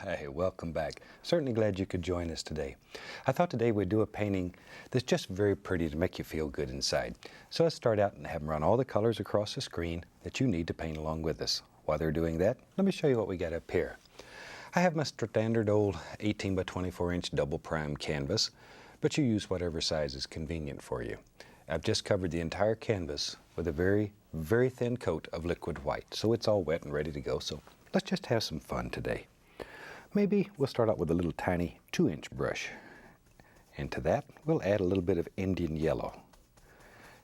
Hi, welcome back. Certainly glad you could join us today. I thought today we'd do a painting that's just very pretty to make you feel good inside. So let's start out and have them run all the colors across the screen that you need to paint along with us. While they're doing that, let me show you what we got up here. I have my standard old 18 by 24 inch double prime canvas, but you use whatever size is convenient for you. I've just covered the entire canvas with a very, very thin coat of liquid white, so it's all wet and ready to go. So let's just have some fun today. Maybe we'll start out with a little tiny 2-inch brush. And to that, we'll add a little bit of Indian yellow.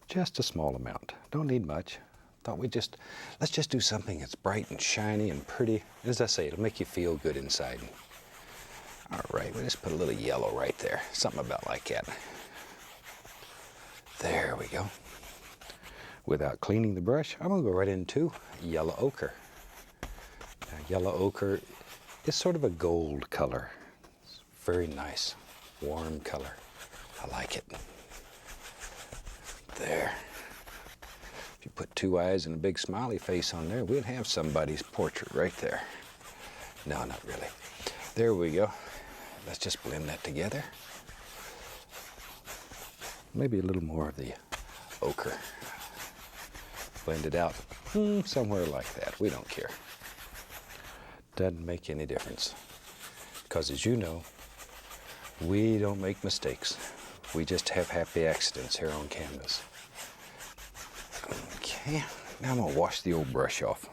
Just a small amount. Don't need much. Thought let's just do something that's bright and shiny and pretty. As I say, it'll make you feel good inside. All right, we'll just put a little yellow right there. Something about like that. There we go. Without cleaning the brush, I'm gonna go right into yellow ochre. Now, yellow ochre is sort of a gold color. It's very nice, warm color. I like it. There. If you put two eyes and a big smiley face on there, we'd have somebody's portrait right there. No, not really. There we go. Let's just blend that together. Maybe a little more of the ochre. Blend it out somewhere like that. We don't care. Doesn't make any difference. Because as you know, we don't make mistakes. We just have happy accidents here on canvas. Okay, now I'm going to wash the old brush off.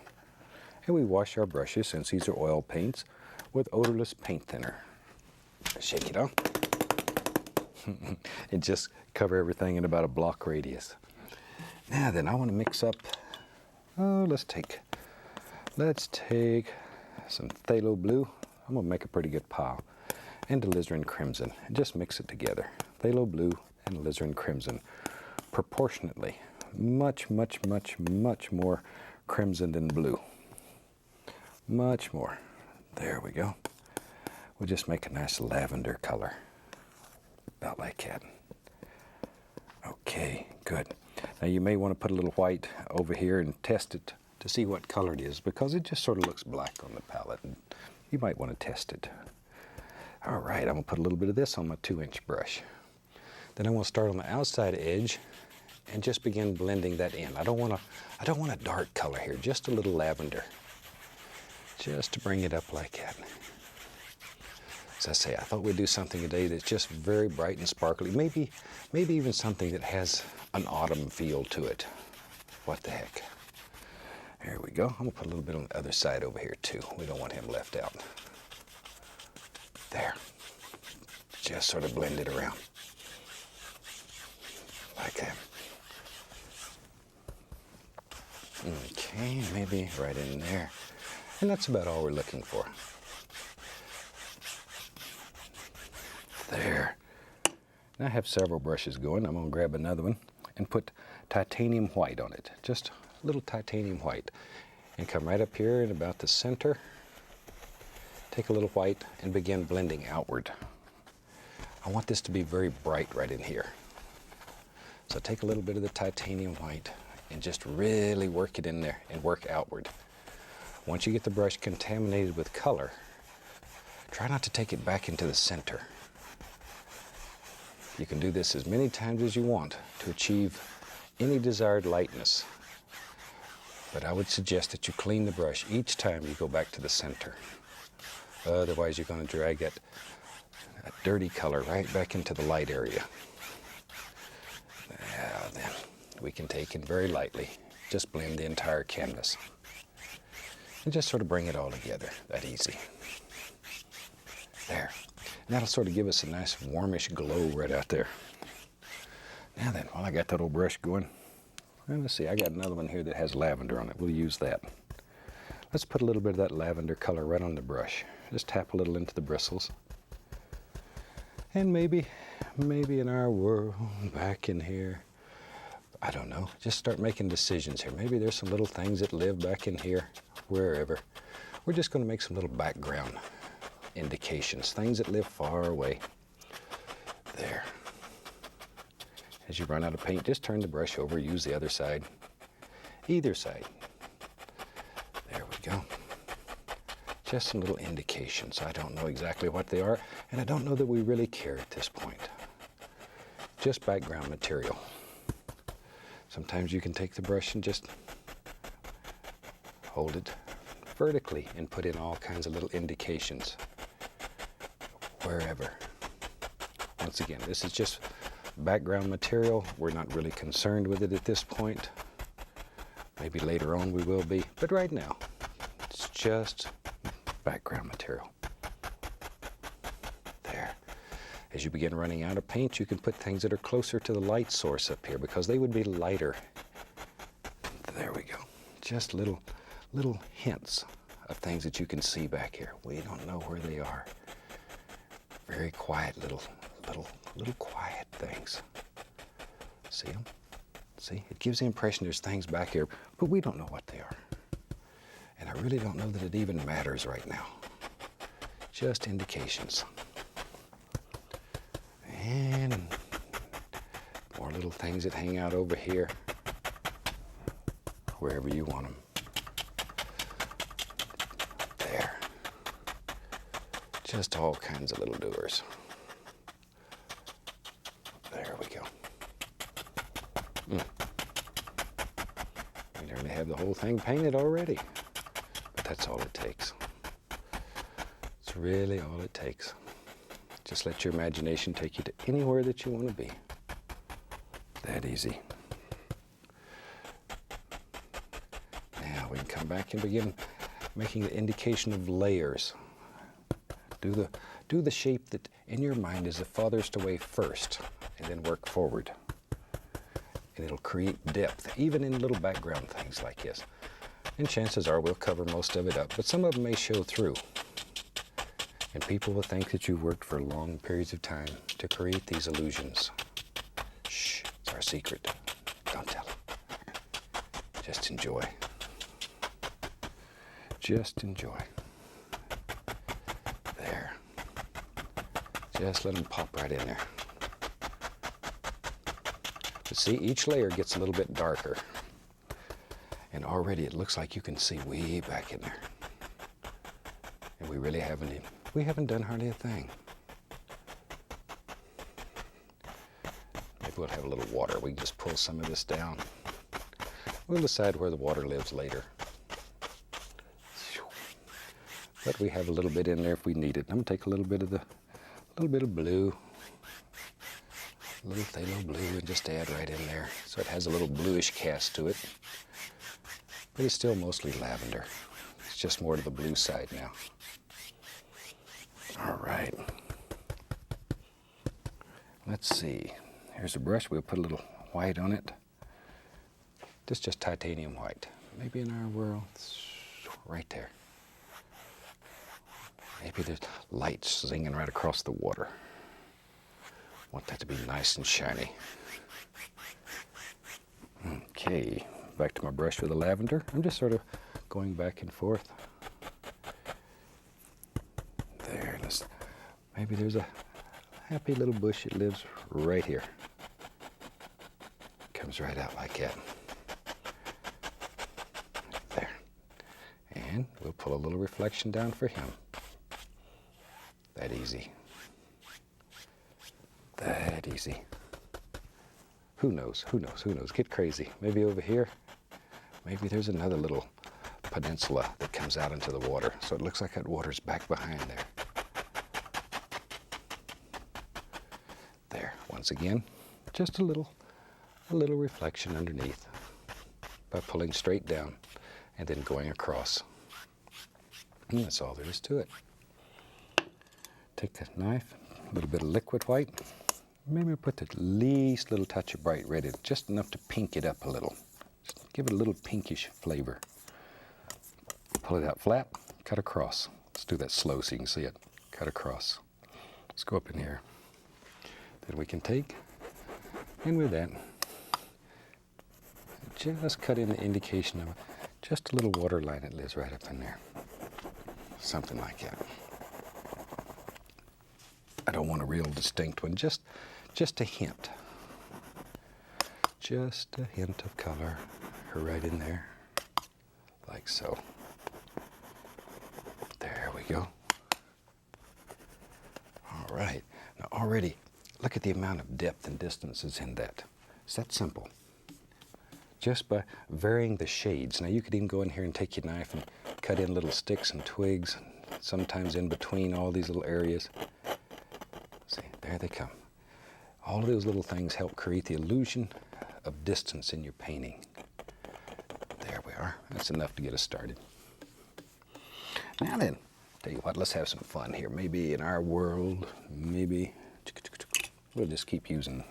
And we wash our brushes, since these are oil paints, with odorless paint thinner. Shake it off. And just cover everything in about a block radius. Now then, I want to mix up, let's take some phthalo blue. I'm going to make a pretty good pile. And alizarin crimson. And just mix it together. Phthalo blue and alizarin crimson. Proportionately. Much, much, much, much more crimson than blue. Much more. There we go. We'll just make a nice lavender color. About like that. Okay, good. Now you may want to put a little white over here and test it to see what color it is, because it just sort of looks black on the palette, and you might want to test it. All right, I'm going to put a little bit of this on my 2-inch brush. Then I want to start on the outside edge and just begin blending that in. I don't want a dark color here, just a little lavender. Just to bring it up like that. As I say, I thought we'd do something today that's just very bright and sparkly. Maybe even something that has an autumn feel to it. What the heck. There we go. I'm going to put a little bit on the other side over here too. We don't want him left out. There. Just sort of blend it around. Like that. Okay, maybe right in there. And that's about all we're looking for. There. Now I have several brushes going. I'm going to grab another one and put titanium white on it. Just a little titanium white. And come right up here in about the center. Take a little white and begin blending outward. I want this to be very bright right in here. So take a little bit of the titanium white and just really work it in there and work outward. Once you get the brush contaminated with color, try not to take it back into the center. You can do this as many times as you want to achieve any desired lightness. But I would suggest that you clean the brush each time you go back to the center. Otherwise, you're going to drag that dirty color right back into the light area. Now then, we can take it very lightly. Just blend the entire canvas. And just sort of bring it all together, that easy. There. And that'll sort of give us a nice warmish glow right out there. Now then, while I got that old brush going, well, let's see, I got another one here that has lavender on it. We'll use that. Let's put a little bit of that lavender color right on the brush. Just tap a little into the bristles. And maybe in our world, back in here, I don't know, just start making decisions here. Maybe there's some little things that live back in here, wherever. We're just going to make some little background indications, things that live far away. There. As you run out of paint, just turn the brush over, use the other side. Either side. There we go. just some little indications. I don't know exactly what they are, and I don't know that we really care at this point. Just background material. Sometimes you can take the brush and just hold it vertically and put in all kinds of little indications wherever. Once again, this is just background material. We're not really concerned with it at this point. Maybe later on we will be, but right now it's just background material. There. As you begin running out of paint, you can put things that are closer to the light source up here because they would be lighter. There we go. Just little hints of things that you can see back here. We don't know where they are. Very quiet little quiet things. See them? See? It gives the impression there's things back here, but we don't know what they are. And I really don't know that it even matters right now. Just indications. And more little things that hang out over here, wherever you want them. There. Just all kinds of little doers. There we go. We nearly have the whole thing painted already, but that's all it takes. It's really all it takes. Just let your imagination take you to anywhere that you want to be. That easy. Now we can come back and begin making the indication of layers. Do the shape that in your mind is the farthest away first, and then work forward. And it'll create depth, even in little background things like this. And chances are we'll cover most of it up, but some of them may show through. And people will think that you've worked for long periods of time to create these illusions. Shh, it's our secret. Don't tell them. Just enjoy. Just enjoy. There. Just let them pop right in there. But see, each layer gets a little bit darker. And already it looks like you can see way back in there. And we really haven't done hardly a thing. Maybe we'll have a little water. We can just pull some of this down. We'll decide where the water lives later. But we have a little bit in there if we need it. I'm gonna take a little bit of blue, a little phthalo blue, and just add right in there. So it has a little bluish cast to it. But it's still mostly lavender. It's just more to the blue side now. All right. Let's see. Here's a brush. We'll put a little white on it. This is just titanium white. Maybe in our world, it's right there. Maybe there's lights zinging right across the water. Want that to be nice and shiny. Okay, back to my brush with the lavender. I'm just sort of going back and forth. There, maybe there's a happy little bush that lives right here. Comes right out like that. There. And we'll pull a little reflection down for him. That easy. That easy. Who knows? Who knows? Who knows? Get crazy. Maybe over here, maybe there's another little peninsula that comes out into the water. So it looks like that water's back behind there. There, once again, just a little reflection underneath by pulling straight down and then going across. And that's all there is to it. Take the knife, a little bit of liquid white. Maybe put the least little touch of bright red in, just enough to pink it up a little. Just give it a little pinkish flavor. Pull it out flat, cut across. Let's do that slow so you can see it. Cut across. Let's go up in here. Then we can take, and with that, just cut in the indication of just a little water line that lives right up in there. Something like that. I don't want a real distinct one, just a hint. Just a hint of color right in there, like so. There we go. All right. Now already, look at the amount of depth and distances in that. It's that simple. Just by varying the shades. Now you could even go in here and take your knife and cut in little sticks and twigs, sometimes in between all these little areas. See, there they come. All of those little things help create the illusion of distance in your painting. There we are. That's enough to get us started. Now then, tell you what, let's have some fun here. Maybe in our world, maybe we'll just keep using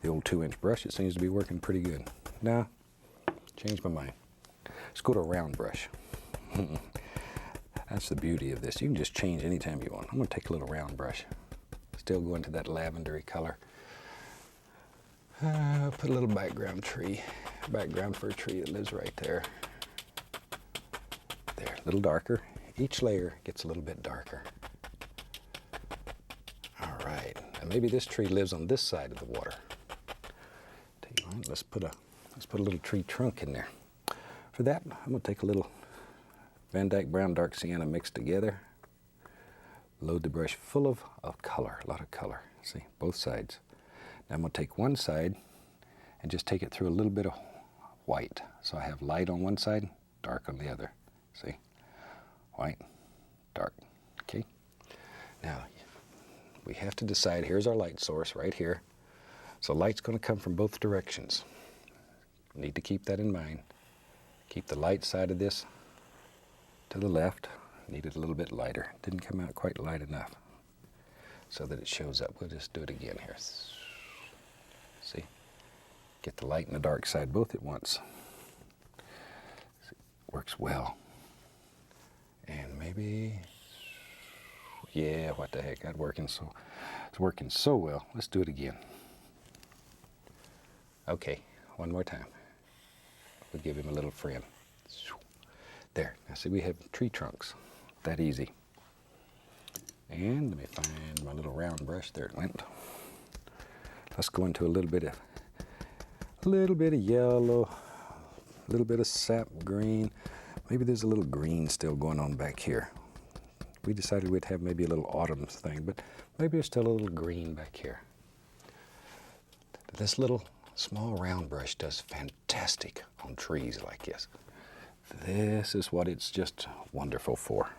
the old 2-inch brush. It seems to be working pretty good. Now, change my mind. Let's go to a round brush. That's the beauty of this. You can just change anytime you want. I'm going to take a little round brush. Still go into that lavendery color. Put a little background for a tree that lives right there. There, a little darker. Each layer gets a little bit darker. All right, and maybe this tree lives on this side of the water. Tell you what, let's put a little tree trunk in there. For that, I'm going to take a little Van Dyke Brown Dark Sienna mixed together. Load the brush full of color, a lot of color. See, both sides. Now I'm going to take one side and just take it through a little bit of white. So I have light on one side, dark on the other. See? White, dark. Okay? Now, we have to decide, here's our light source right here. So light's going to come from both directions. Need to keep that in mind. Keep the light side of this to the left. Need it a little bit lighter. Didn't come out quite light enough so that it shows up. We'll just do it again here. See? Get the light and the dark side both at once. See, works well. And maybe, yeah, what the heck, it's working so well. Let's do it again. Okay, one more time. We'll give him a little friend. There, now see, we have tree trunks. That easy. And let me find my little round brush. There it went. Let's go into a little bit of yellow, a little bit of sap green. Maybe there's a little green still going on back here. We decided we'd have maybe a little autumn thing, but maybe there's still a little green back here. This little small round brush does fantastic on trees like this. This is what it's just wonderful for.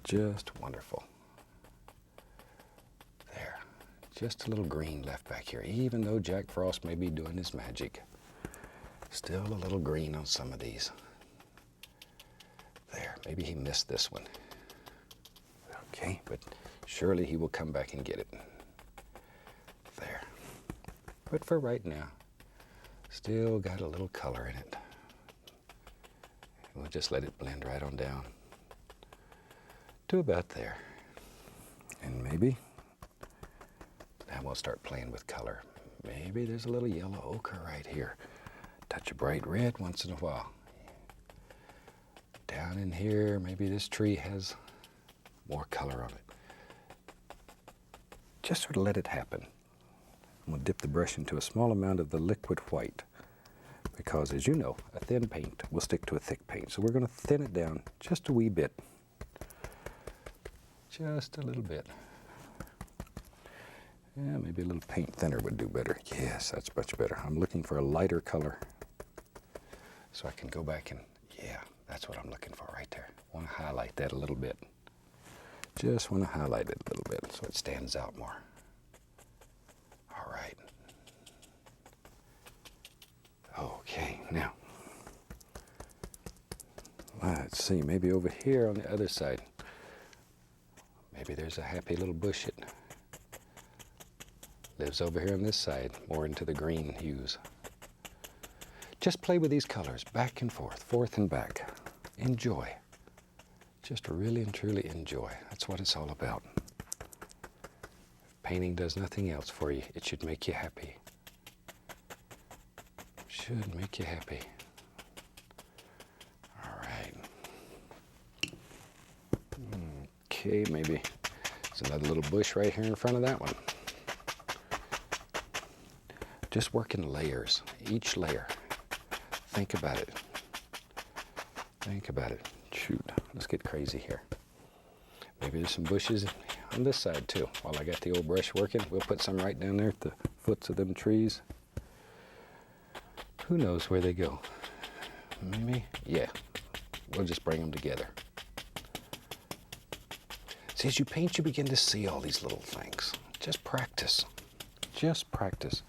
Just wonderful. There. Just a little green left back here. Even though Jack Frost may be doing his magic, still a little green on some of these. There. Maybe he missed this one. Okay, but surely he will come back and get it. There. But for right now, still got a little color in it. We'll just let it blend right on down to about there. And maybe, now we'll start playing with color. Maybe there's a little yellow ochre right here. Touch a bright red once in a while. Down in here, maybe this tree has more color on it. Just sort of let it happen. I'm going to dip the brush into a small amount of the liquid white. Because, as you know, a thin paint will stick to a thick paint. So we're going to thin it down just a wee bit. Just a little bit. Yeah, maybe a little paint thinner would do better. Yes, that's much better. I'm looking for a lighter color so I can go back and, yeah, that's what I'm looking for right there. Want to highlight that a little bit. Just want to highlight it a little bit so it stands out more. All right. Okay, now, let's see, maybe over here on the other side, maybe there's a happy little bush that lives over here on this side, more into the green hues. Just play with these colors, back and forth and back. Enjoy. Just really and truly enjoy. That's what it's all about. If painting does nothing else for you, it should make you happy. Should make you happy. All right. Okay, maybe there's another little bush right here in front of that one. Just work in layers, each layer. Think about it. Think about it. Shoot, let's get crazy here. Maybe there's some bushes on this side too. While I got the old brush working, we'll put some right down there at the foots of them trees. Who knows where they go? Maybe, yeah, we'll just bring them together. See, as you paint, you begin to see all these little things. Just practice. Just practice.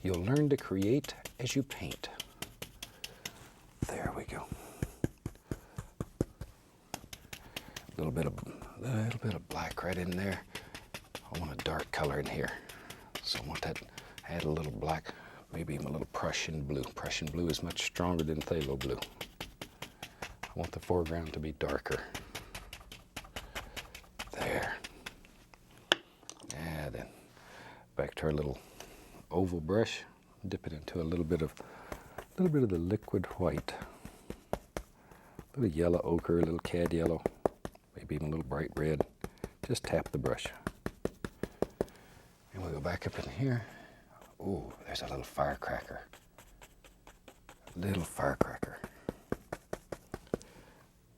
You'll learn to create as you paint. There we go. A little bit of black right in there. I want a dark color in here. So I want that, add a little black, maybe even a little Prussian blue. Prussian blue is much stronger than phthalo blue. I want the foreground to be darker. There. And then back to our little oval brush. Dip it into a little bit of the liquid white. A little yellow ochre, a little cad yellow, maybe even a little bright red. Just tap the brush. And we'll go back up in here. Ooh, there's a little firecracker. Little firecracker.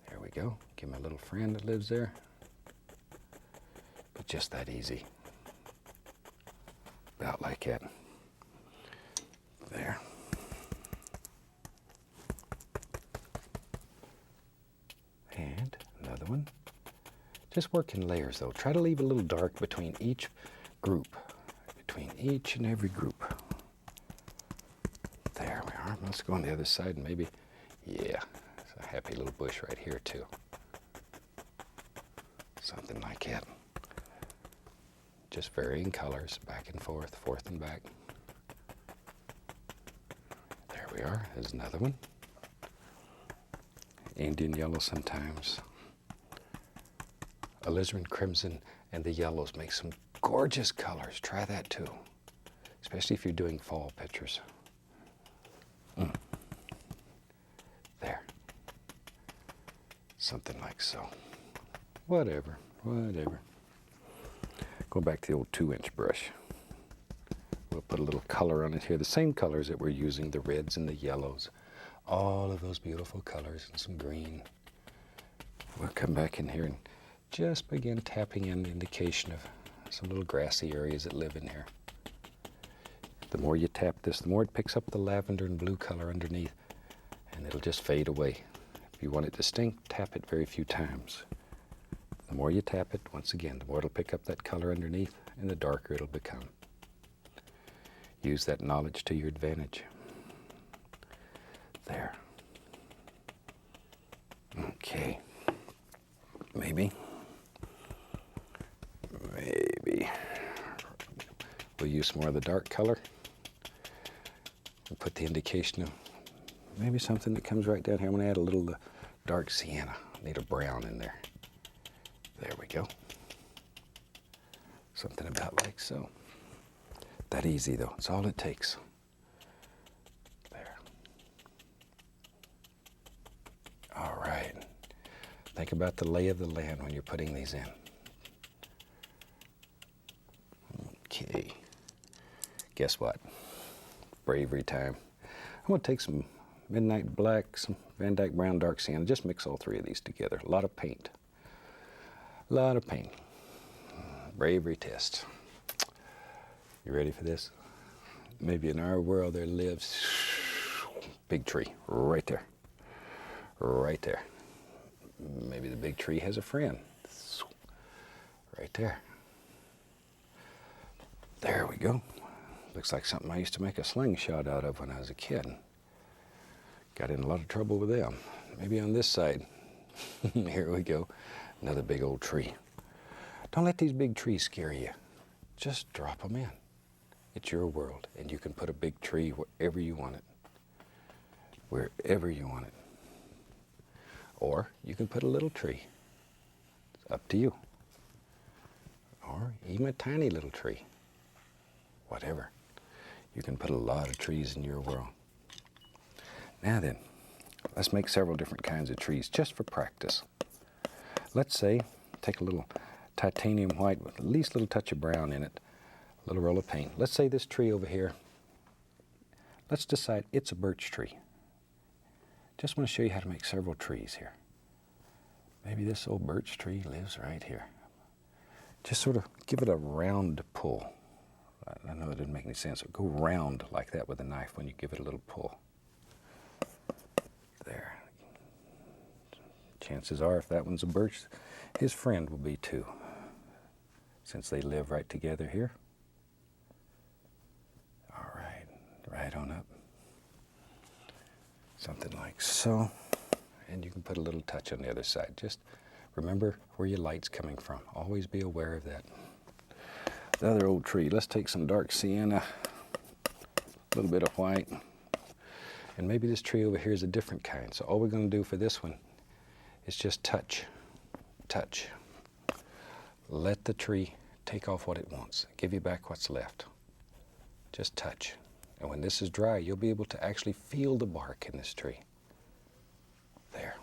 There we go. Give my little friend that lives there. But just that easy. About like that. There. And another one. Just work in layers though. Try to leave a little dark between each group. Between each and every group. There we are. Let's go on the other side and maybe, yeah, it's a happy little bush right here too. Something like that. Just varying colors, back and forth, forth and back. There we are. There's another one. Indian yellow sometimes. Alizarin crimson and the yellows make some gorgeous colors. Try that too, especially if you're doing fall pictures. There. Something like so. Whatever. Go back to the old 2-inch brush. We'll put a little color on it here. The same colors that we're using, the reds and the yellows. All of those beautiful colors and some green. We'll come back in here and just begin tapping in the indication of some little grassy areas that live in here. The more you tap this, the more it picks up the lavender and blue color underneath, and it'll just fade away. If you want it distinct, tap it very few times. The more you tap it, once again, the more it'll pick up that color underneath, and the darker it'll become. Use that knowledge to your advantage. There. Okay. Maybe we'll use more of the dark color. We'll put the indication of maybe something that comes right down here. I'm going to add a little dark sienna. Need a brown in there. There we go. Something about like so. That easy though. It's all it takes. There. All right. Think about the lay of the land when you're putting these in. Okay. Guess what? Bravery time. I'm going to take some Midnight Black, some Van Dyke Brown Dark Sienna. Just mix all three of these together. A lot of paint. A lot of paint. Bravery test. You ready for this? Maybe in our world there lives big tree right there. Right there. Maybe the big tree has a friend. Right there. There we go. Looks like something I used to make a slingshot out of when I was a kid. Got in a lot of trouble with them. Maybe on this side. Here we go. Another big old tree. Don't let these big trees scare you. Just drop them in. It's your world, and you can put a big tree wherever you want it. Wherever you want it. Or you can put a little tree. It's up to you. Or even a tiny little tree. Whatever. You can put a lot of trees in your world. Now then, let's make several different kinds of trees just for practice. Let's say, take a little titanium white with at least a little touch of brown in it, a little roll of paint. Let's say this tree over here, let's decide it's a birch tree. Just want to show you how to make several trees here. Maybe this old birch tree lives right here. just sort of give it a round pull. I know it didn't make any sense. Go round like that with a knife when you give it a little pull. There. Chances are, if that one's a birch, his friend will be too, since they live right together here. All right, right on up. Something like so. And you can put a little touch on the other side. Just remember where your light's coming from. Always be aware of that. The other old tree, let's take some dark sienna, a little bit of white, and maybe this tree over here is a different kind. So all we're going to do for this one is just touch, touch. Let the tree take off what it wants. Give you back what's left. Just touch. And when this is dry, you'll be able to actually feel the bark in this tree. There.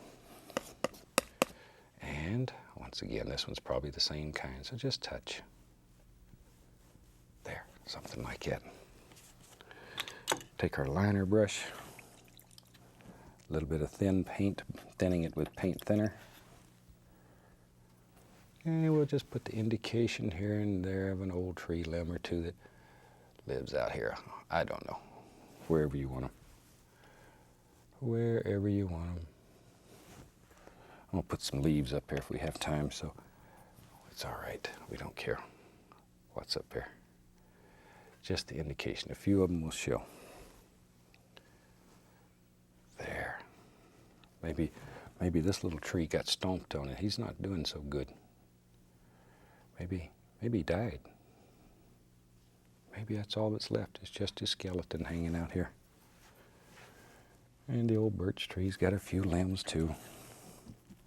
And once again, this one's probably the same kind, so just touch. There, something like that. Take our liner brush, a little bit of thin paint, thinning it with paint thinner. And we'll just put the indication here and there of an old tree limb or two that lives out here. I don't know, wherever you want them. Wherever you want them. I'm gonna put some leaves up here if we have time, so it's all right. We don't care what's up here. Just the indication. A few of them will show. There. Maybe this little tree got stomped on and he's not doing so good. Maybe he died. Maybe that's all that's left. It's just his skeleton hanging out here. And the old birch tree's got a few limbs too.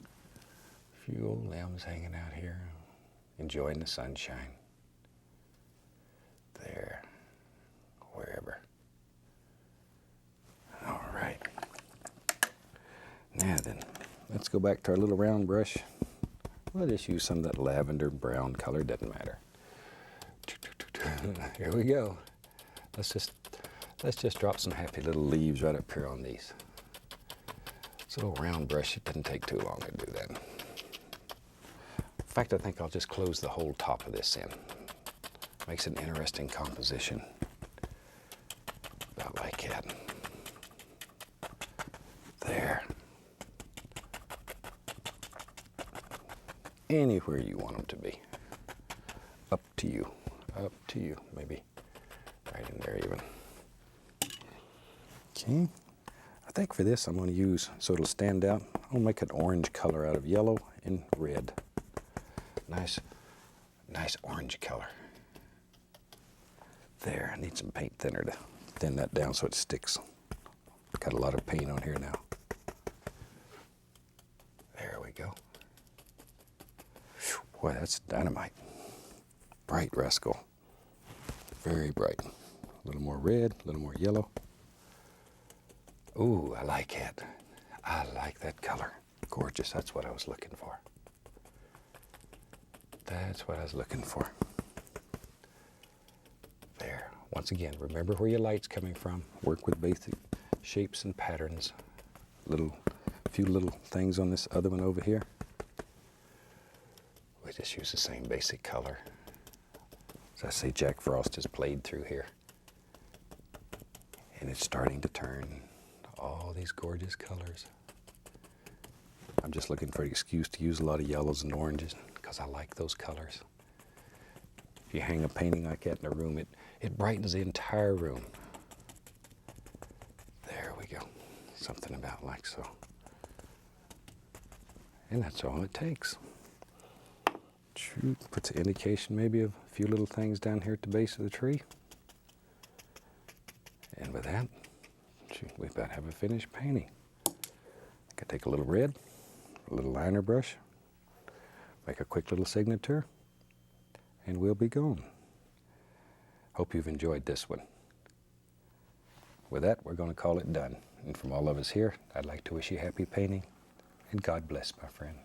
A few old limbs hanging out here, enjoying the sunshine. There, wherever. All right. Now then, let's go back to our little round brush. We'll just use some of that lavender brown color, doesn't matter. Here we go. Let's just drop some happy little leaves right up here on these. It's a little round brush, it doesn't take too long to do that. In fact, I think I'll just close the whole top of this in. Makes an interesting composition. About like that. There. Anywhere you want them to be. Up to you. Up to you. Maybe right in there even. Okay. I think for this I'm going to use, so it'll stand out, I'll make an orange color out of yellow and red. Nice orange color. There, I need some paint thinner to thin that down so it sticks. Got a lot of paint on here now. There we go. Boy, that's dynamite. Bright rascal. Very bright. A little more red, a little more yellow. Ooh, I like it. I like that color. Gorgeous, that's what I was looking for. That's what I was looking for. There. Once again, remember where your light's coming from. Work with basic shapes and patterns. A few little things on this other one over here. We just use the same basic color. As I say, Jack Frost has played through here. And it's starting to turn all these gorgeous colors. I'm just looking for an excuse to use a lot of yellows and oranges because I like those colors. If you hang a painting like that in a room, it brightens the entire room. There we go. Something about like so. And that's all it takes. Puts an indication maybe of a few little things down here at the base of the tree. And with that, we about have a finished painting. I could take a little red, a little liner brush, make a quick little signature, and we'll be gone. Hope you've enjoyed this one. With that, we're going to call it done. And from all of us here, I'd like to wish you happy painting, and God bless, my friend.